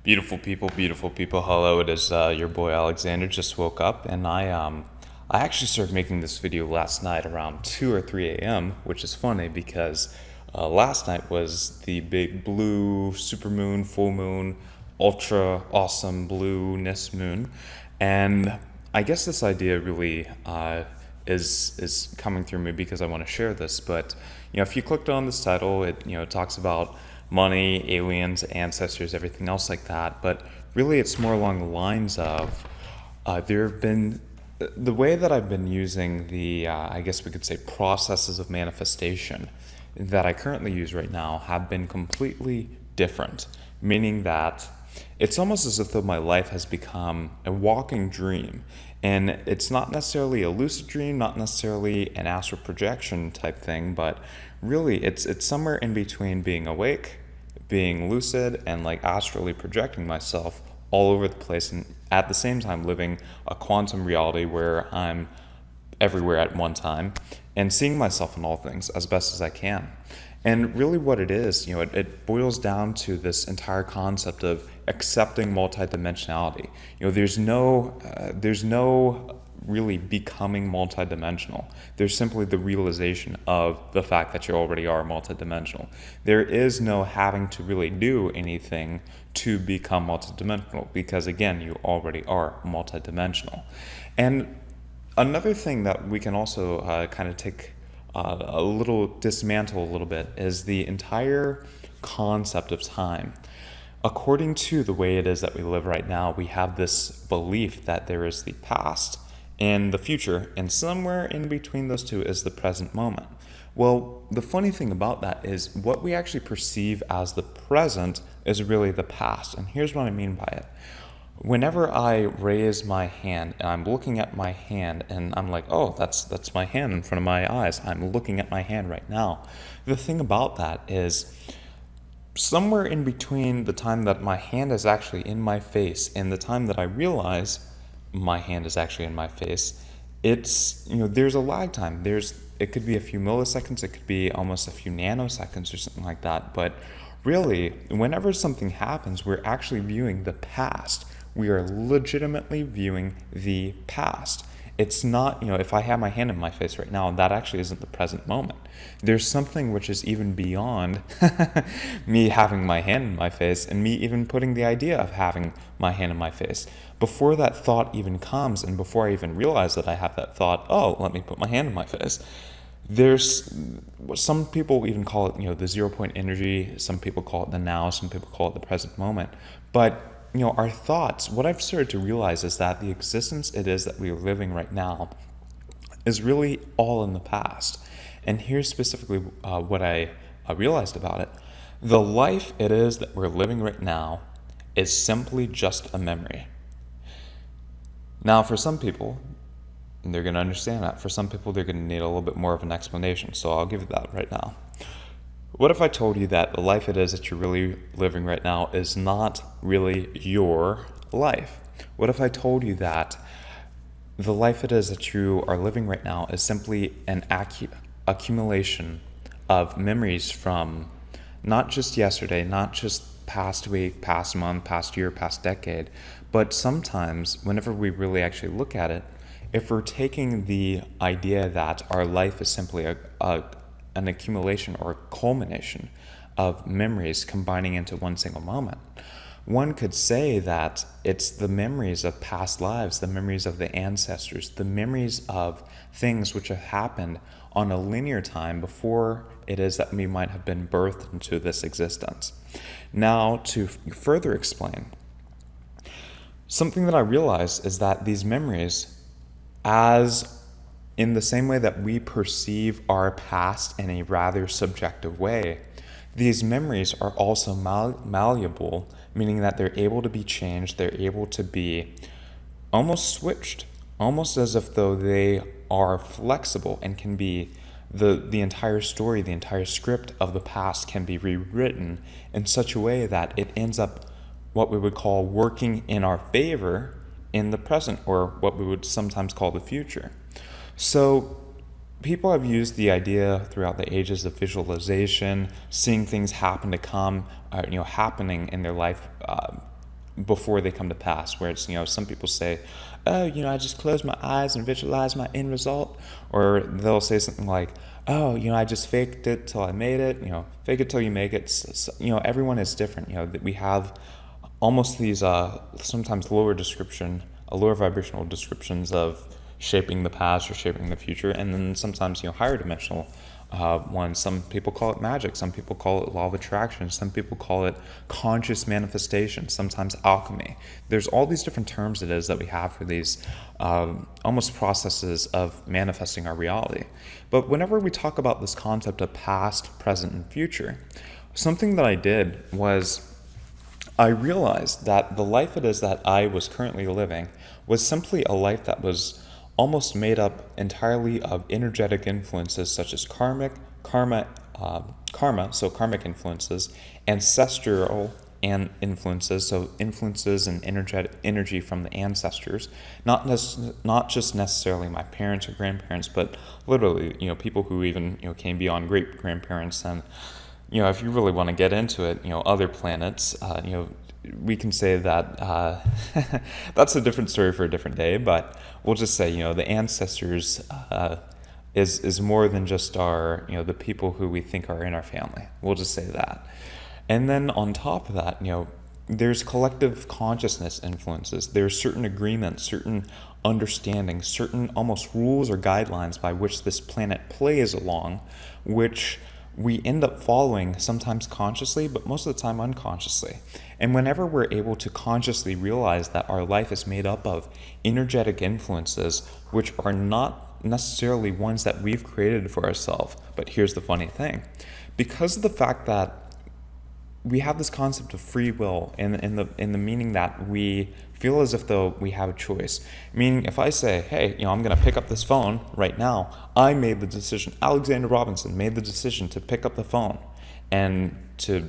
Beautiful people. Hello, it is your boy Alexander. Just woke up, and I actually started making this video last night around 2 or 3 a.m., which is funny because last night was the big blue supermoon, full moon, ultra awesome blueness moon, and I guess this idea really is coming through me because I want to share this. But if you clicked on this title, it talks about money, aliens, ancestors, everything else like that. But really, it's more along the lines of there have been the way that I've been using the I guess we could say processes of manifestation that I currently use right now have been completely different, meaning that it's almost as if though my life has become a walking dream. And it's not necessarily a lucid dream, not necessarily an astral projection type thing, but really it's somewhere in between being awake, being lucid, and like astrally projecting myself all over the place, and at the same time living a quantum reality where I'm everywhere at one time and seeing myself in all things as best as I can. And really what it is, it boils down to this entire concept of accepting multidimensionality. There's no really becoming multidimensional. There's simply the realization of the fact that you already are multidimensional. There is no having to really do anything to become multidimensional because, again, you already are multidimensional. And another thing that we can also kind of take dismantle a little bit is the entire concept of time. According to the way it is that we live right now, we have this belief that there is the past and the future, and somewhere in between those two is the present moment. Well, the funny thing about that is what we actually perceive as the present is really the past, and here's what I mean by it. Whenever I raise my hand and I'm looking at my hand and I'm like, oh, that's my hand in front of my eyes. I'm looking at my hand right now. The thing about that is somewhere in between the time that my hand is actually in my face and the time that I realize my hand is actually in my face, there's a lag time. It could be a few milliseconds, it could be almost a few nanoseconds or something like that. But really, whenever something happens, we're actually viewing the past. We are legitimately viewing the past. It's not, if I have my hand in my face right now, that actually isn't the present moment. There's something which is even beyond me having my hand in my face and me even putting the idea of having my hand in my face. Before that thought even comes and before I even realize that I have that thought, oh, let me put my hand in my face. There's some people even call it, the 0 point energy. Some people call it the now. Some people call it the present moment. But our thoughts, what I've started to realize is that the existence it is that we are living right now is really all in the past. And here's specifically what I realized about it. The life it is that we're living right now is simply just a memory. Now, for some people, they're going to understand that. For some people, they're going to need a little bit more of an explanation, so I'll give you that right now. What if I told you that the life it is that you're really living right now is not really your life? What if I told you that the life it is that you are living right now is simply an accumulation of memories from not just yesterday, not just past week, past month, past year, past decade, but sometimes whenever we really actually look at it, if we're taking the idea that our life is simply an accumulation or a culmination of memories combining into one single moment, one could say that it's the memories of past lives, the memories of the ancestors, the memories of things which have happened on a linear time before it is that we might have been birthed into this existence. Now, to further explain, something that I realized is that these memories, as in the same way that we perceive our past in a rather subjective way, these memories are also malleable, meaning that they're able to be changed, they're able to be almost switched, almost as if though they are flexible and can be the entire story, the entire script of the past can be rewritten in such a way that it ends up what we would call working in our favor in the present, or what we would sometimes call the future. So people have used the idea throughout the ages of visualization, seeing things happen to come, happening in their life before they come to pass, where it's, some people say, oh, I just close my eyes and visualize my end result. Or they'll say something like, oh, I just faked it till I made it. Fake it till you make it. Everyone is different. That we have almost these sometimes lower vibrational descriptions of shaping the past or shaping the future, and then sometimes higher dimensional ones. Some people call it magic, some people call it law of attraction, some people call it conscious manifestation, sometimes alchemy. There's all these different terms it is that we have for these almost processes of manifesting our reality. But whenever we talk about this concept of past, present, and future, something that I did was I realized that the life it is that I was currently living was simply a life that was almost made up entirely of energetic influences such as karma, so karmic influences, ancestral and influences, so influences and energy from the ancestors, not just necessarily my parents or grandparents, but literally, people who even, came beyond great grandparents. And if you really want to get into it, other planets, we can say that that's a different story for a different day, but we'll just say, the ancestors is more than just our, the people who we think are in our family. We'll just say that. And then on top of that, there's collective consciousness influences. There's certain agreements, certain understandings, certain almost rules or guidelines by which this planet plays along, which we end up following sometimes consciously, but most of the time unconsciously. And whenever we're able to consciously realize that our life is made up of energetic influences, which are not necessarily ones that we've created for ourselves, but here's the funny thing. Because of the fact that we have this concept of free will in the meaning that we feel as if though we have a choice. Meaning if I say, hey, I'm going to pick up this phone right now, I made the decision, Alexander Robinson made the decision to pick up the phone and to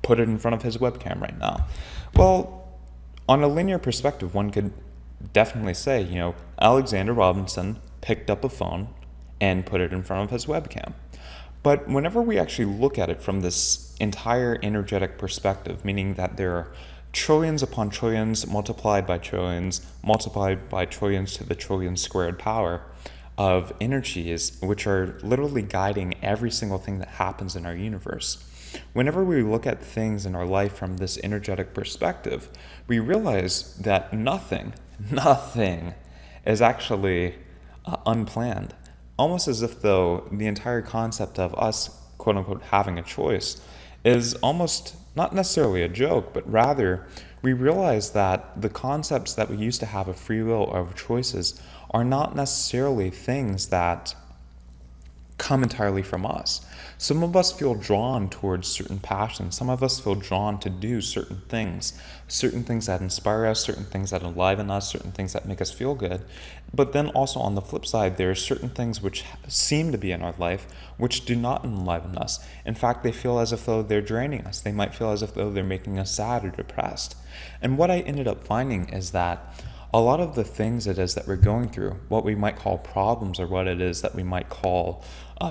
put it in front of his webcam right now. Well, on a linear perspective, one could definitely say, Alexander Robinson picked up a phone and put it in front of his webcam. But whenever we actually look at it from this entire energetic perspective, meaning that there are trillions upon trillions multiplied by trillions to the trillion squared power of energies, which are literally guiding every single thing that happens in our universe. Whenever we look at things in our life from this energetic perspective, we realize that nothing is actually unplanned. Almost as if though the entire concept of us, quote unquote, having a choice is almost not necessarily a joke, but rather we realize that the concepts that we used to have of free will or of choices are not necessarily things that come entirely from us. Some of us feel drawn towards certain passions. Some of us feel drawn to do certain things that inspire us, certain things that enliven us, certain things that make us feel good. But then also on the flip side, there are certain things which seem to be in our life which do not enliven us. In fact, they feel as if though they're draining us. They might feel as if though they're making us sad or depressed. And what I ended up finding is that a lot of the things it is that we're going through, what we might call problems or what it is that we might call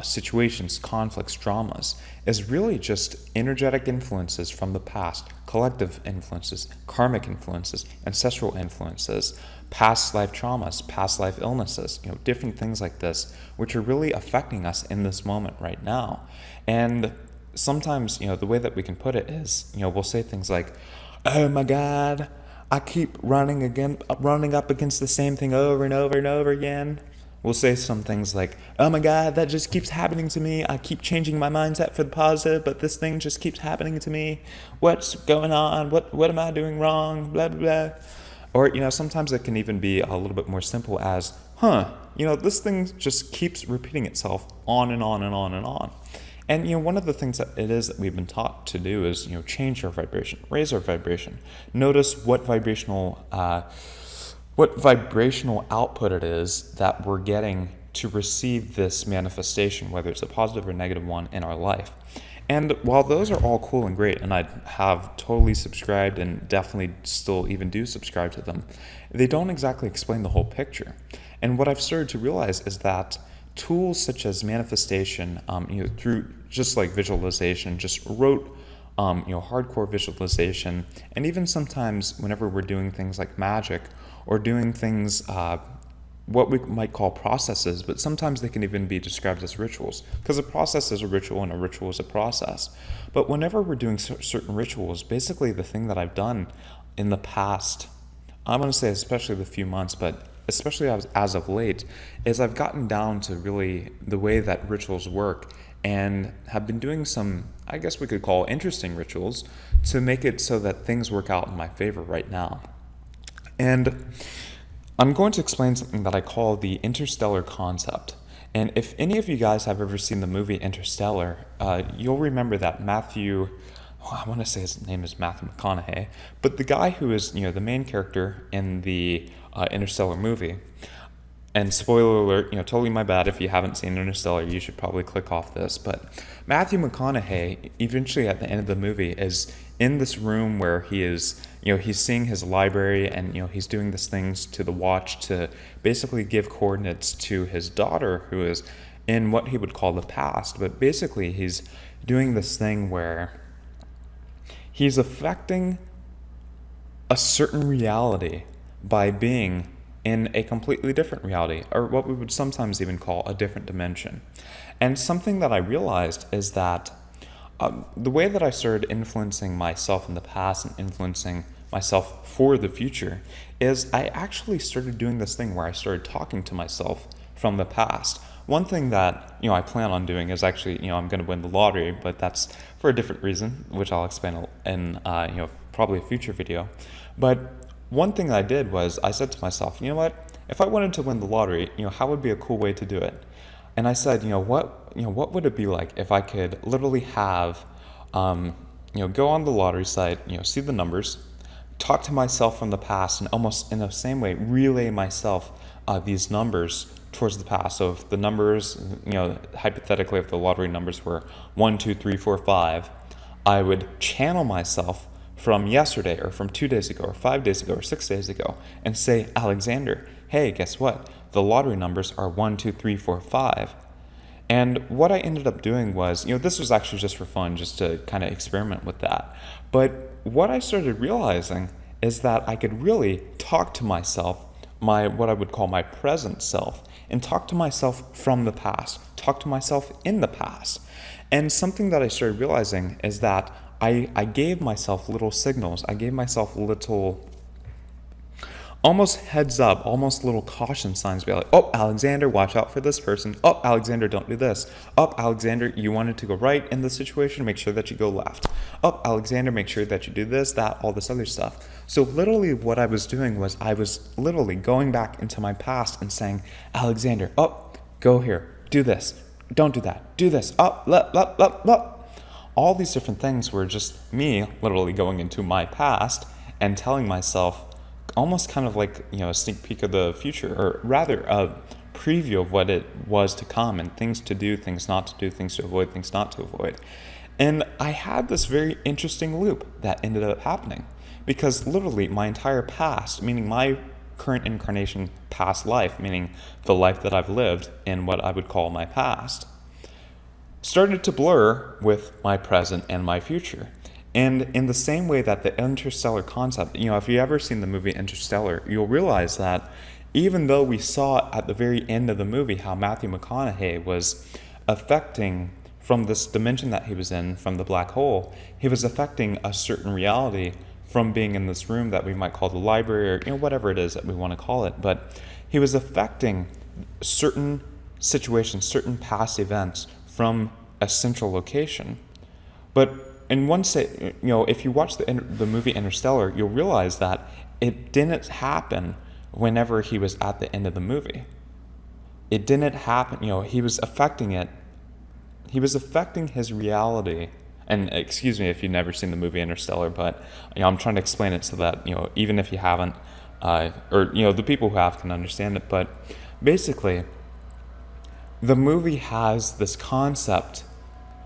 situations, conflicts, dramas, is really just energetic influences from the past, collective influences, karmic influences, ancestral influences, past life traumas, past life illnesses, different things like this, which are really affecting us in this moment right now. And sometimes, the way that we can put it is, we'll say things like, oh my God, I keep running up against the same thing over and over and over again. We'll say some things like, oh my God, that just keeps happening to me. I keep changing my mindset for the positive, but this thing just keeps happening to me. What's going on? What am I doing wrong? Blah, blah, blah. Or, sometimes it can even be a little bit more simple as, this thing just keeps repeating itself on and on and on and on. And, one of the things that it is that we've been taught to do is, change our vibration, raise our vibration. Notice what vibrational output it is that we're getting to receive this manifestation, whether it's a positive or negative one in our life. And while those are all cool and great, and I have totally subscribed and definitely still even do subscribe to them, they don't exactly explain the whole picture. And what I've started to realize is that tools such as manifestation, through just like visualization, just rote hardcore visualization, and even sometimes whenever we're doing things like magic or doing things what we might call processes, but sometimes they can even be described as rituals, because a process is a ritual and a ritual is a process. But whenever we're doing certain rituals, basically the thing that I've done in the past, I'm going to say especially the few months, but especially as of late, is I've gotten down to really the way that rituals work and have been doing some, I guess we could call interesting rituals to make it so that things work out in my favor right now. And I'm going to explain something that I call the interstellar concept. And if any of you guys have ever seen the movie Interstellar, you'll remember that I want to say his name is Matthew McConaughey, but the guy who is, the main character in the Interstellar movie, and spoiler alert, totally my bad if you haven't seen Interstellar, you should probably click off this, but Matthew McConaughey, eventually at the end of the movie, is in this room where he is, he's seeing his library and, he's doing these things to the watch to basically give coordinates to his daughter who is in what he would call the past. But basically he's doing this thing where he's affecting a certain reality by being in a completely different reality, or what we would sometimes even call a different dimension. And something that I realized is that the way that I started influencing myself in the past and influencing myself for the future is I actually started doing this thing where I started talking to myself from the past. One thing that I plan on doing is actually I'm going to win the lottery, but that's for a different reason, which I'll explain in probably a future video. But one thing I did was I said to myself, what? If I wanted to win the lottery, how would be a cool way to do it? And I said, what would it be like if I could literally have, go on the lottery site, see the numbers, talk to myself from the past, and almost in the same way relay myself these numbers towards the past. So if the numbers, hypothetically, if the lottery numbers were 1, 2, 3, 4, 5, I would channel myself from yesterday or from 2 days ago or 5 days ago or 6 days ago and say, Alexander, hey, guess what? The lottery numbers are 1, 2, 3, 4, 5. And what I ended up doing was, this was actually just for fun, just to kind of experiment with that. But what I started realizing is that I could really talk to myself, what I would call my present self, and talk to myself from the past, talk to myself in the past. And something that I started realizing is that I gave myself little signals. I gave myself little, almost heads up, almost little caution signs. Be like, oh, Alexander, watch out for this person. Oh, Alexander, don't do this. Oh, Alexander, you wanted to go right in this situation, make sure that you go left. Oh, Alexander, make sure that you do this, that, all this other stuff. So literally what I was doing was I was literally going back into my past and saying, Alexander, oh, go here, do this, don't do that, do this, up, up. All these different things were just me literally going into my past and telling myself almost kind of like, a sneak peek of the future, or rather a preview of what it was to come and things to do, things not to do, things to avoid, things not to avoid. And I had this very interesting loop that ended up happening because literally my entire past, meaning my current incarnation past life, meaning the life that I've lived in what I would call my past, started to blur with my present and my future. And in the same way that the interstellar concept, if you've ever seen the movie Interstellar, you'll realize that even though we saw at the very end of the movie how Matthew McConaughey was affecting from this dimension that he was in, from the black hole, he was affecting a certain reality from being in this room that we might call the library, or whatever it is that we want to call it. But he was affecting certain situations, certain past events from a central location. But in one say, if you watch the movie Interstellar, you'll realize that it didn't happen whenever he was at the end of the movie. It didn't happen, he was affecting it. He was affecting his reality. And excuse me if you've never seen the movie Interstellar, but I'm trying to explain it so that even if you haven't, or the people who have can understand it. But basically, the movie has this concept,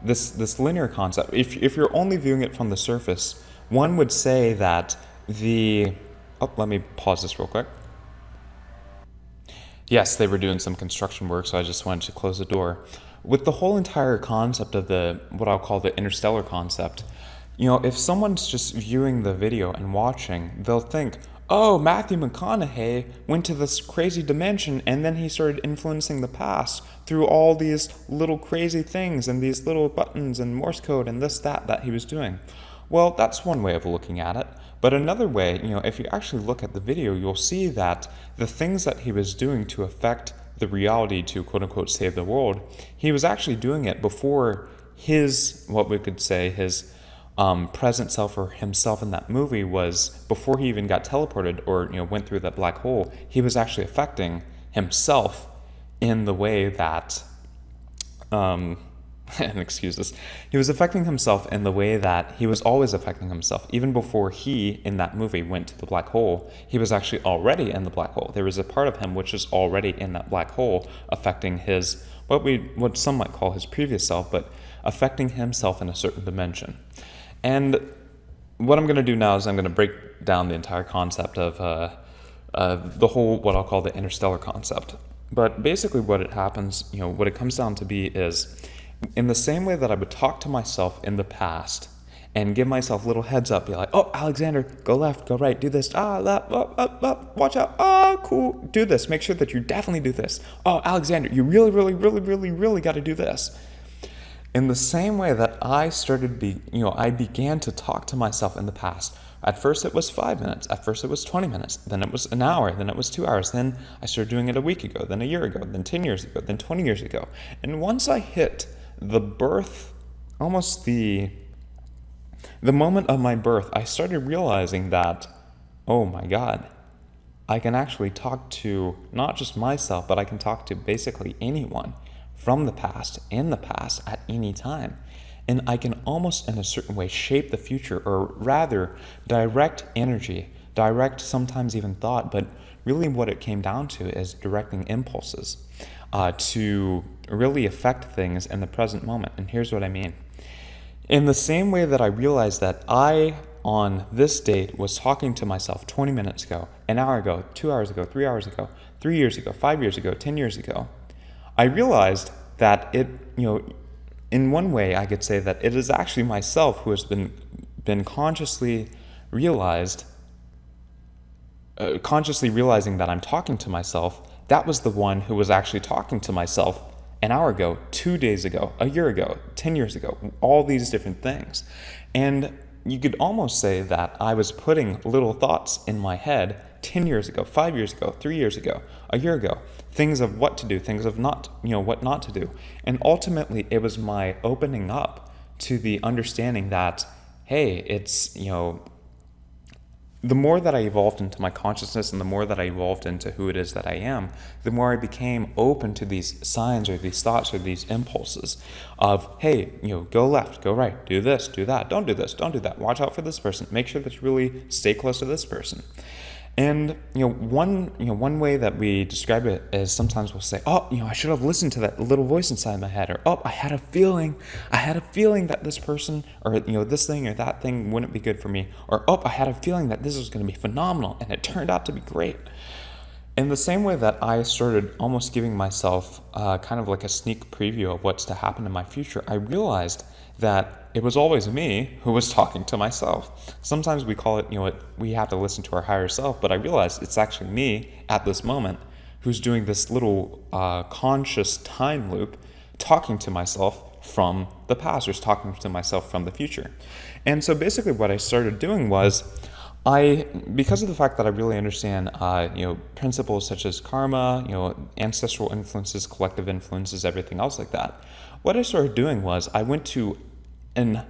this linear concept. If you're only viewing it from the surface, one would say that let me pause this real quick. Yes, they were doing some construction work, so I just wanted to close the door. With the whole entire concept of what I'll call the interstellar concept, If someone's just viewing the video and watching, they'll think, oh, Matthew McConaughey went to this crazy dimension and then he started influencing the past through all these little crazy things and these little buttons and Morse code and this, that he was doing. Well, that's one way of looking at it. But another way, if you actually look at the video, you'll see that the things that he was doing to affect the reality to quote unquote save the world, he was actually doing it before his, what we could say, his present self or himself in that movie was, before he even got teleported or went through that black hole, he was actually affecting himself in the way that and excuse this, he was affecting himself in the way that he was always affecting himself. Even before he, in that movie, went to the black hole, he was actually already in the black hole. There was a part of him which is already in that black hole, affecting his, what some might call his previous self, but affecting himself in a certain dimension. And what I'm going to do now is I'm going to break down the entire concept of the whole, what I'll call the interstellar concept. But basically what it happens, what it comes down to be is, in the same way that I would talk to myself in the past and give myself little heads up, be like, oh, Alexander, go left, go right, do this, left, up, watch out, cool, do this, make sure that you definitely do this. Oh, Alexander, you really got to do this. In the same way that I I began to talk to myself in the past. At first it was 5 minutes, at first it was 20 minutes, then it was an hour, then it was 2 hours, then I started doing it a week ago, then a year ago, then 10 years ago, then 20 years ago. And once I hit the birth, almost the moment of my birth, I started realizing that, oh my God, I can actually talk to not just myself, but I can talk to basically anyone from the past, in the past, at any time. And I can almost in a certain way shape the future, or rather direct energy, direct sometimes even thought, but really what it came down to is directing impulses to really affect things in the present moment. And here's what I mean. In the same way that I realized that I, on this date, was talking to myself 20 minutes ago, an hour ago, 2 hours ago, 3 hours ago, 3 years ago, 5 years ago, 10 years ago, I realized that it, in one way I could say that it is actually myself who has been consciously realizing that I'm talking to myself. That was the one who was actually talking to myself an hour ago, 2 days ago, a year ago, 10 years ago, all these different things. And you could almost say that I was putting little thoughts in my head 10 years ago, 5 years ago, 3 years ago, a year ago, things of what to do, things of what not to do. And ultimately it was my opening up to the understanding that, hey, it's, the more that I evolved into my consciousness and the more that I evolved into who it is that I am, the more I became open to these signs or these thoughts or these impulses of, hey, go left, go right, do this, do that, don't do this, don't do that, watch out for this person, make sure that you really stay close to this person. And one way that we describe it is sometimes we'll say, oh, I should have listened to that little voice inside my head, or oh, I had a feeling that this person or this thing or that thing wouldn't be good for me, or oh, I had a feeling that this was going to be phenomenal and it turned out to be great. In the same way that I started almost giving myself kind of like a sneak preview of what's to happen in my future, I realized that it was always me who was talking to myself. Sometimes we call it, we have to listen to our higher self, but I realized it's actually me at this moment who's doing this little conscious time loop, talking to myself from the past, or talking to myself from the future. And so basically what I started doing was, because of the fact that I really understand, principles such as karma, ancestral influences, collective influences, everything else like that, what I started doing was I went to an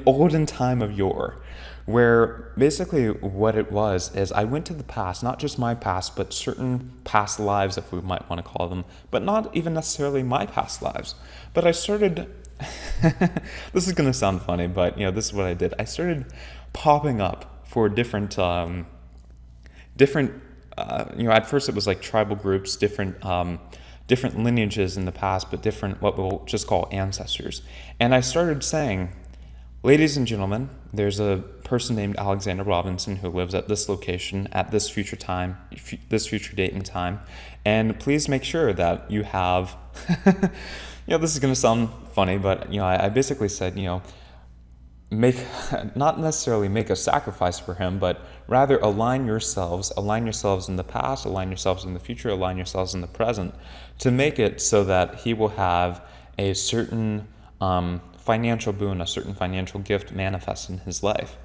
olden time of yore, where basically what it was is I went to the past, not just my past, but certain past lives, if we might want to call them, but not even necessarily my past lives. But I started, this is going to sound funny, but this is what I did. I started popping up for different, at first it was like tribal groups, different lineages in the past, but different, what we'll just call ancestors. And I started saying, ladies and gentlemen, there's a person named Alexander Robinson who lives at this location at this future time, this future date and time. And please make sure that you have, this is going to sound funny, but, I basically said, make not necessarily make a sacrifice for him, but rather align yourselves in the past, align yourselves in the future, align yourselves in the present, to make it so that he will have a certain financial boon, a certain financial gift manifest in his life.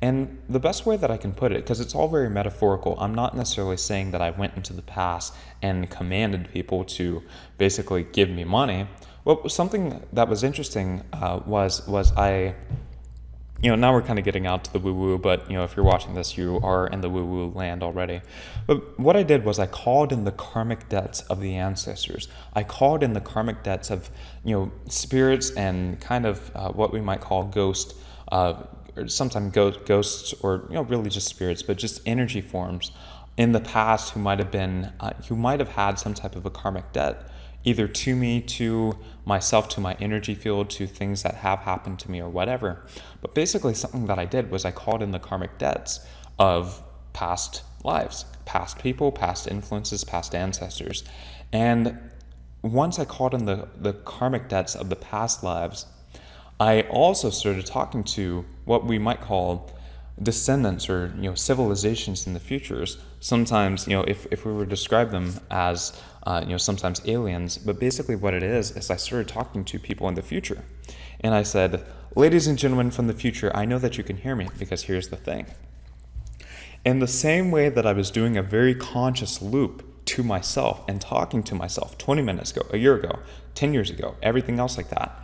And the best way that I can put it, because it's all very metaphorical, I'm not necessarily saying that I went into the past and commanded people to basically give me money. Well, something that was interesting was I, now we're kind of getting out to the woo-woo, but, if you're watching this, you are in the woo-woo land already. But what I did was I called in the karmic debts of the ancestors. I called in the karmic debts of, spirits and kind of what we might call ghost, or sometimes ghosts, or, really just spirits, but just energy forms in the past who might have had some type of a karmic debt, either to me, to myself, to my energy field, to things that have happened to me or whatever. But basically something that I did was I called in the karmic debts of past lives, past people, past influences, past ancestors. And once I called in the karmic debts of the past lives, I also started talking to what we might call descendants, or civilizations in the futures. Sometimes, if we were to describe them as sometimes aliens, but basically what it is I started talking to people in the future, and I said, ladies and gentlemen from the future, I know that you can hear me, because here's the thing. In the same way that I was doing a very conscious loop to myself and talking to myself 20 minutes ago, a year ago, 10 years ago, everything else like that,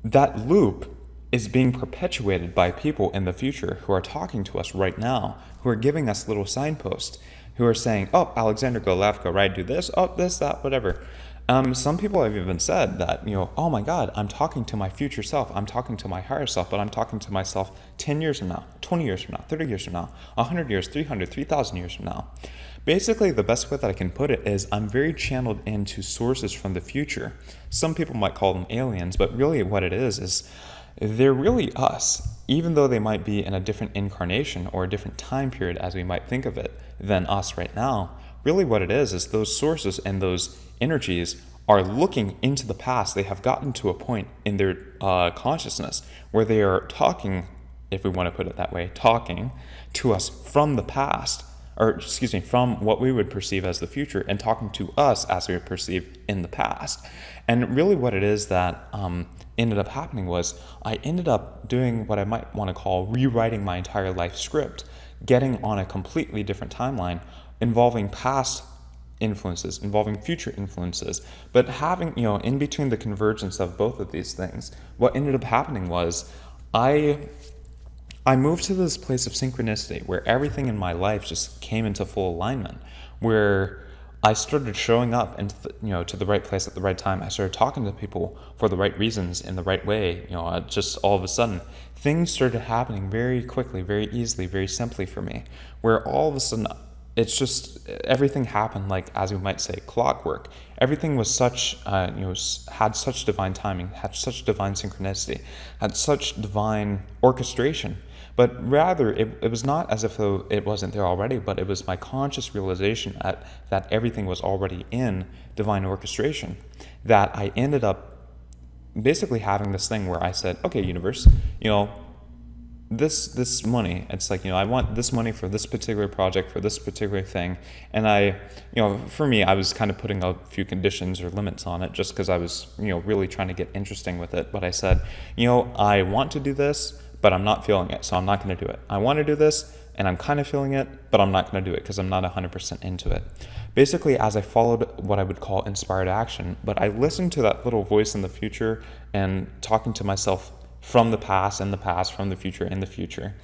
that loop is being perpetuated by people in the future who are talking to us right now, who are giving us little signposts, who are saying, oh, Alexander, go left, go right, do this, oh, this, that, whatever. Some people have even said that, oh my God, I'm talking to my future self, I'm talking to my higher self, but I'm talking to myself 10 years from now, 20 years from now, 30 years from now, 100 years, 300, 3,000 years from now. Basically, the best way that I can put it is I'm very channeled into sources from the future. Some people might call them aliens, but really what it is they're really us, even though they might be in a different incarnation or a different time period as we might think of it than us right now. Really what it is those sources and those energies are looking into the past. They have gotten to a point in their consciousness where they are talking, if we want to put it that way, talking to us from the past, from what we would perceive as the future, and talking to us as we would perceive in the past. And really what it is that ended up happening was I ended up doing what I might want to call rewriting my entire life script, getting on a completely different timeline involving past influences, involving future influences, but having, in between the convergence of both of these things, what ended up happening was I moved to this place of synchronicity where everything in my life just came into full alignment, where I started showing up into to the right place at the right time. I started talking to people for the right reasons in the right way. Just all of a sudden, things started happening very quickly, very easily, very simply for me, where all of a sudden it's just everything happened like, as we might say, clockwork. Everything was such, had such divine timing, had such divine synchronicity, had such divine orchestration. But rather, it was not as if it wasn't there already, but it was my conscious realization that everything was already in divine orchestration, that I ended up basically having this thing where I said, okay, universe, this money, it's like, I want this money for this particular project, for this particular thing. And I, for me, I was kind of putting a few conditions or limits on it just because I was, really trying to get interesting with it. But I said, I want to do this, but I'm not feeling it, so I'm not going to do it. I want to do this, and I'm kind of feeling it, but I'm not going to do it because I'm not 100% into it. Basically, as I followed what I would call inspired action, but I listened to that little voice in the future and talking to myself from the past and the past, from the future and the future.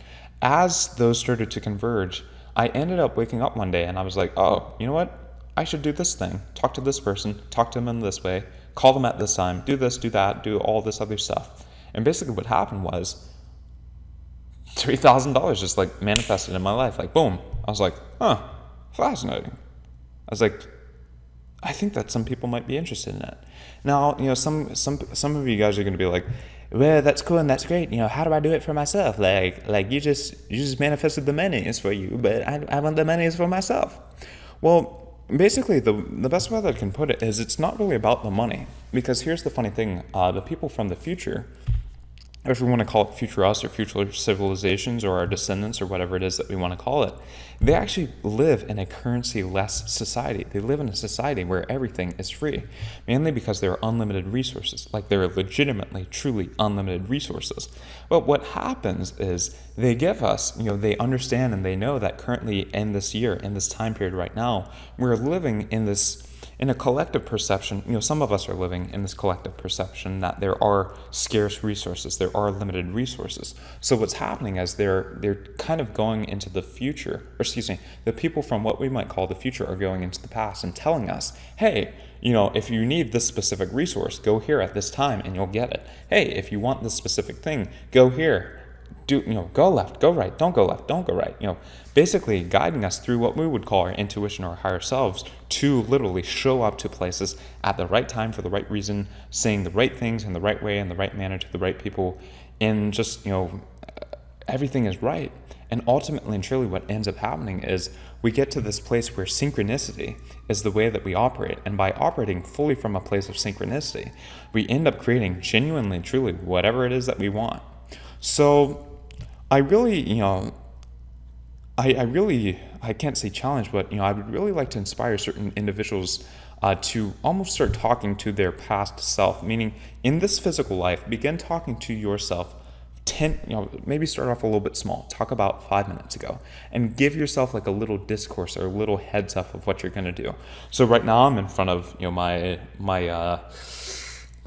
As those started to converge, I ended up waking up one day and I was like, oh, you know what? I should do this thing. Talk to this person, talk to them in this way, call them at this time, do this, do that, do all this other stuff. And basically what happened was $3,000 just like manifested in my life, like boom. I was like, fascinating. I was like, I think that some people might be interested in it. Now, some of you guys are going to be like, well, that's cool and that's great. How do I do it for myself? Like you just manifested the monies for you, but I want the monies for myself. Well, basically the best way that I can put it is it's not really about the money, because here's the funny thing: the people from the future, if we want to call it future us or future civilizations or our descendants or whatever it is that we want to call it, they actually live in a currency-less society. They live in a society where everything is free, mainly because there are unlimited resources, like there are legitimately, truly unlimited resources. But what happens is they give us, they understand and they know that currently in this year, in this time period right now, we're living in a collective perception. Some of us are living in this collective perception that there are scarce resources, there are limited resources. So what's happening is they're kind of going into the future, or excuse me, the people from what we might call the future are going into the past and telling us, hey, if you need this specific resource, go here at this time and you'll get it. Hey, if you want this specific thing, go here. Go left, go right, don't go left, don't go right. Basically guiding us through what we would call our intuition or higher selves to literally show up to places at the right time for the right reason, saying the right things in the right way, in the right manner to the right people, and just, everything is right. And ultimately and truly what ends up happening is we get to this place where synchronicity is the way that we operate. And by operating fully from a place of synchronicity, we end up creating genuinely and truly whatever it is that we want. So I really, I can't say challenge, but, I would really like to inspire certain individuals to almost start talking to their past self, meaning in this physical life, begin talking to yourself maybe start off a little bit small, talk about 5 minutes ago, and give yourself like a little discourse or a little heads up of what you're going to do. So right now I'm in front of, my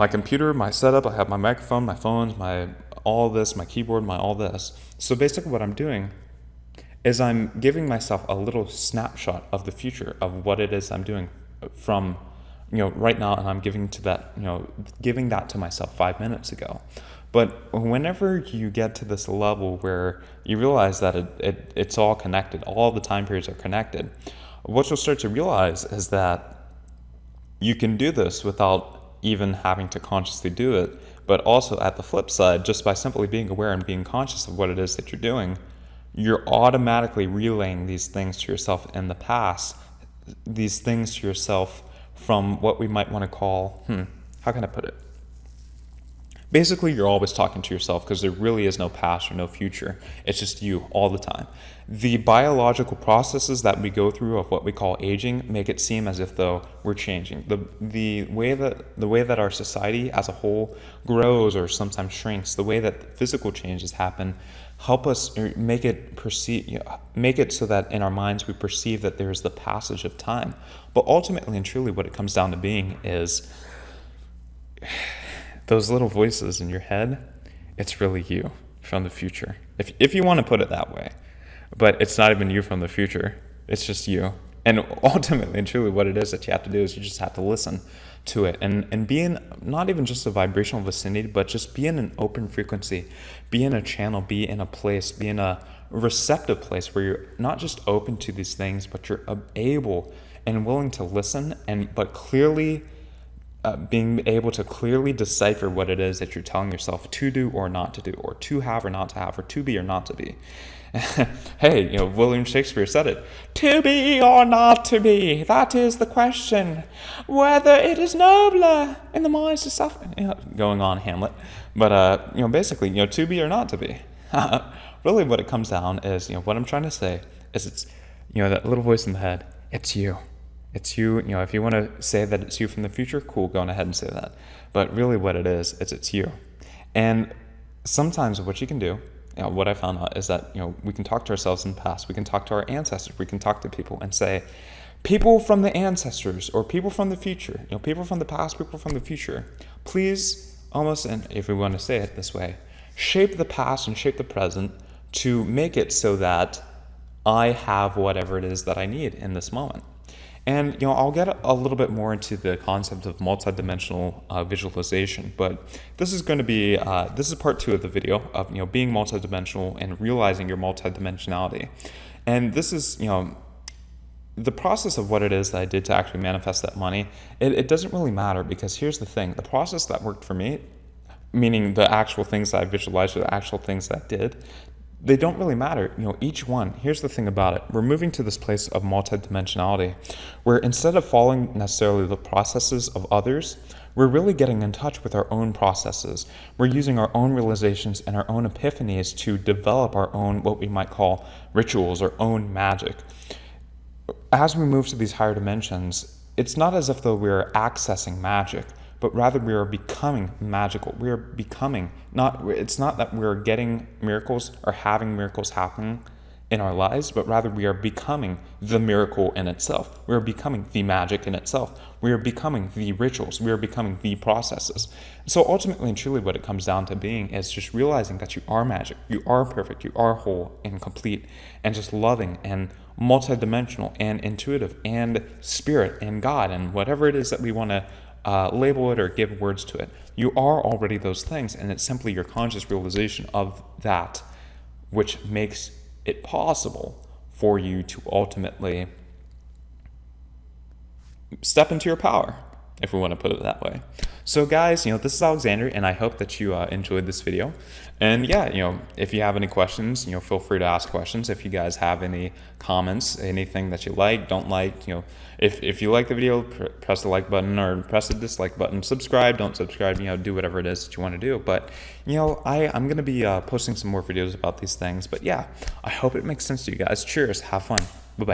computer, my setup. I have my microphone, my phones, my keyboard, my all this. So basically what I'm doing is I'm giving myself a little snapshot of the future of what it is I'm doing from, right now, and I'm giving that to myself 5 minutes ago. But whenever you get to this level where you realize that it's all connected, all the time periods are connected, what you'll start to realize is that you can do this without even having to consciously do it. But also at the flip side, just by simply being aware and being conscious of what it is that you're doing, you're automatically relaying these things to yourself in the past, these things to yourself from what we might want to call, how can I put it? Basically, you're always talking to yourself because there really is no past or no future. It's just you all the time. The biological processes that we go through of what we call aging make it seem as if though we're changing. The way that our society as a whole grows or sometimes shrinks, the way that physical changes happen, help us make it so that in our minds we perceive that there is the passage of time. But ultimately and truly, what it comes down to being is those little voices in your head. It's really you from the future, if you want to put it that way. But it's not even you from the future. It's just you. And ultimately and truly what it is that you have to do is you just have to listen to it and be in not even just a vibrational vicinity, but just be in an open frequency, be in a channel, be in a place, be in a receptive place where you're not just open to these things, but you're able and willing to listen but clearly being able to clearly decipher what it is that you're telling yourself to do or not to do, or to have or not to have, or to be or not to be. Hey, William Shakespeare said it. To be or not to be, that is the question. Whether it is nobler in the minds to suffer. Going on, Hamlet. But, basically, to be or not to be. Really what it comes down is, what I'm trying to say is it's, that little voice in the head, it's you. It's you, if you want to say that it's you from the future, cool, go on ahead and say that. But really what it is it's you. And sometimes what you can do, what I found out is that, we can talk to ourselves in the past, we can talk to our ancestors, we can talk to people and say, people from the ancestors or people from the future, people from the past, people from the future, please almost, and if we want to say it this way, shape the past and shape the present to make it so that I have whatever it is that I need in this moment. And, I'll get a little bit more into the concept of multidimensional visualization, but this is going to be, this is part 2 of the video of, being multidimensional and realizing your multidimensionality. And this is, the process of what it is that I did to actually manifest that money. It doesn't really matter, because here's the thing, the process that worked for me, meaning the actual things that I visualized or the actual things that I did, they don't really matter. Each one, here's the thing about it. We're moving to this place of multidimensionality where instead of following necessarily the processes of others, we're really getting in touch with our own processes. We're using our own realizations and our own epiphanies to develop our own, what we might call rituals, or own magic. As we move to these higher dimensions, it's not as if though we're accessing magic, but rather we are becoming magical. We are becoming, it's not that we're getting miracles or having miracles happen in our lives, but rather we are becoming the miracle in itself. We are becoming the magic in itself. We are becoming the rituals. We are becoming the processes. So ultimately and truly what it comes down to being is just realizing that you are magic, you are perfect, you are whole and complete, and just loving and multidimensional and intuitive and spirit and God and whatever it is that we want to label it or give words to it. You are already those things, and it's simply your conscious realization of that which makes it possible for you to ultimately step into your power, if we want to put it that way. So guys, this is Alexander, and I hope that you enjoyed this video. And yeah, if you have any questions, feel free to ask questions. If you guys have any comments, anything that you like, don't like, if you like the video, press the like button or press the dislike button. Subscribe, don't subscribe, do whatever it is that you want to do. But, I'm going to be posting some more videos about these things. But yeah, I hope it makes sense to you guys. Cheers. Have fun. Bye-bye.